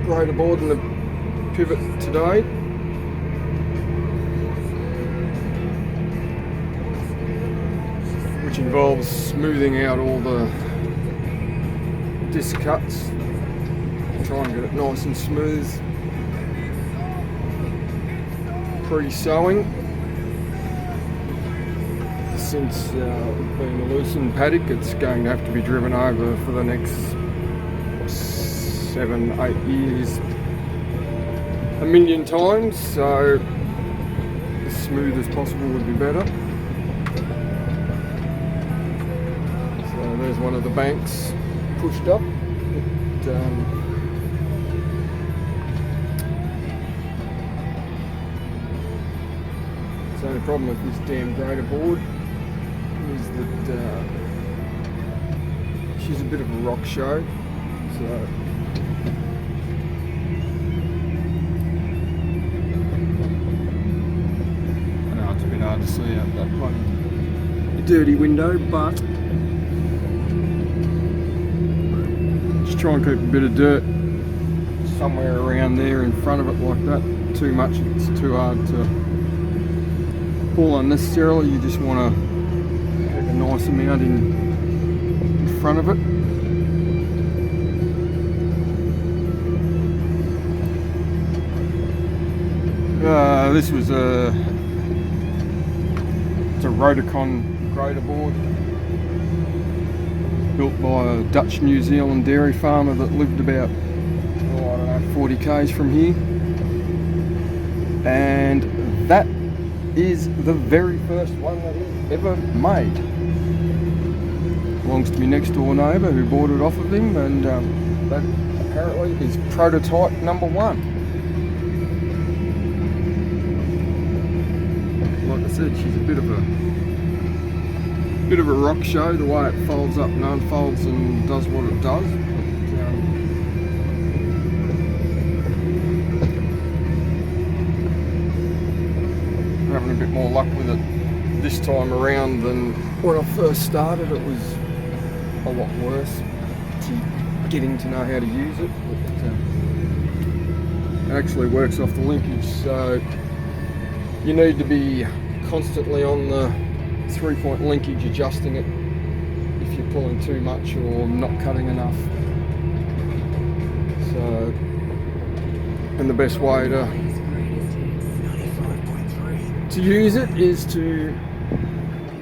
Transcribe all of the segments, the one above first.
grader board and the pivot today. Which involves smoothing out all the disc cuts. Try and get it nice and smooth. Pre-sewing. Since being a loosened paddock, it's going to have to be driven over for the next 7-8 years a million times, so as smooth as possible would be better. So there's one of the banks pushed up. The only problem with this damn grader board is that she's a bit of a rock show, so I know it's a bit hard to see out that bloody dirty window, but just try and keep a bit of dirt somewhere around there in front of it like that. Too much, it's too hard to pull unnecessarily. You just want to keep a nice amount in front of it. This was it's a Rotocon grader board built by a Dutch New Zealand dairy farmer that lived about, I don't know, 40 k's from here, and that is the very first one that he ever made. Belongs to my next door neighbour who bought it off of him, and that apparently is prototype number 1. Like I said, she's a bit of a rock show, the way it folds up and unfolds and does what it does. Having a bit more luck with it this time around than when I first started. It was a lot worse getting to know how to use it, but it actually works off the linkage, so you need to be constantly on the 3-point linkage, adjusting it if you're pulling too much or not cutting enough. So, and the best way to use it is to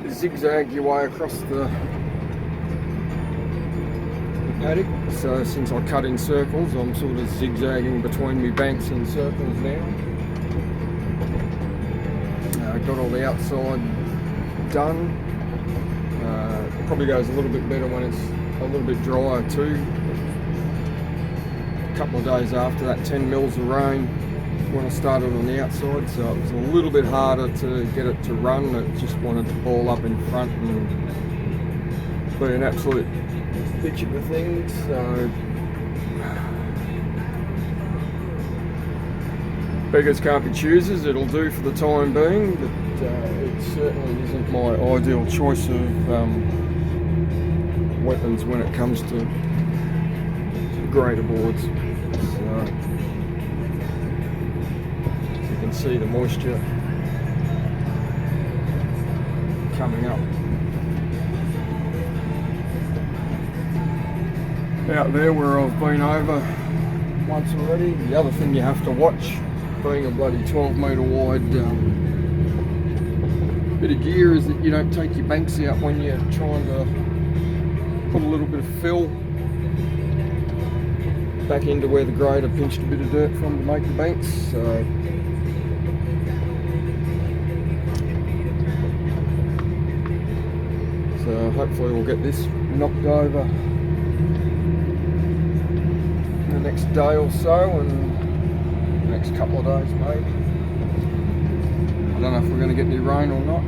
zigzag your way across the paddock. So since I cut in circles, I'm sort of zigzagging between my banks in circles now. Got all the outside done. Probably goes a little bit better when it's a little bit drier too. A couple of days after that, 10 mils of rain when I started on the outside, so it was a little bit harder to get it to run. It just wanted to ball up in front and be an absolute bitch of a thing. So beggars can't be choosers. It'll do for the time being, but it certainly isn't my ideal choice of weapons when it comes to grader boards. So, see the moisture coming up out there where I've been over once already. The other thing you have to watch, being a bloody 12 metre wide bit of gear, is that you don't take your banks out when you're trying to put a little bit of fill back into where the grader pinched a bit of dirt from to make the banks. So hopefully we'll get this knocked over in the next day or so, and the next couple of days maybe. I don't know if we're going to get any rain or not.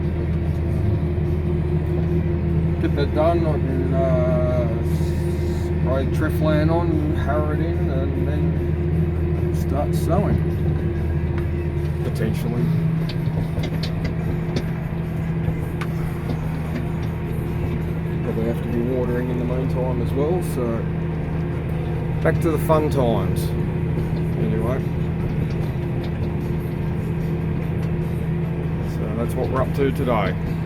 Get that done, I can spray Treflan on, harrow it in, and then start sowing. Potentially. Probably have to be watering in the meantime as well, so back to the fun times. that's what we're up to today.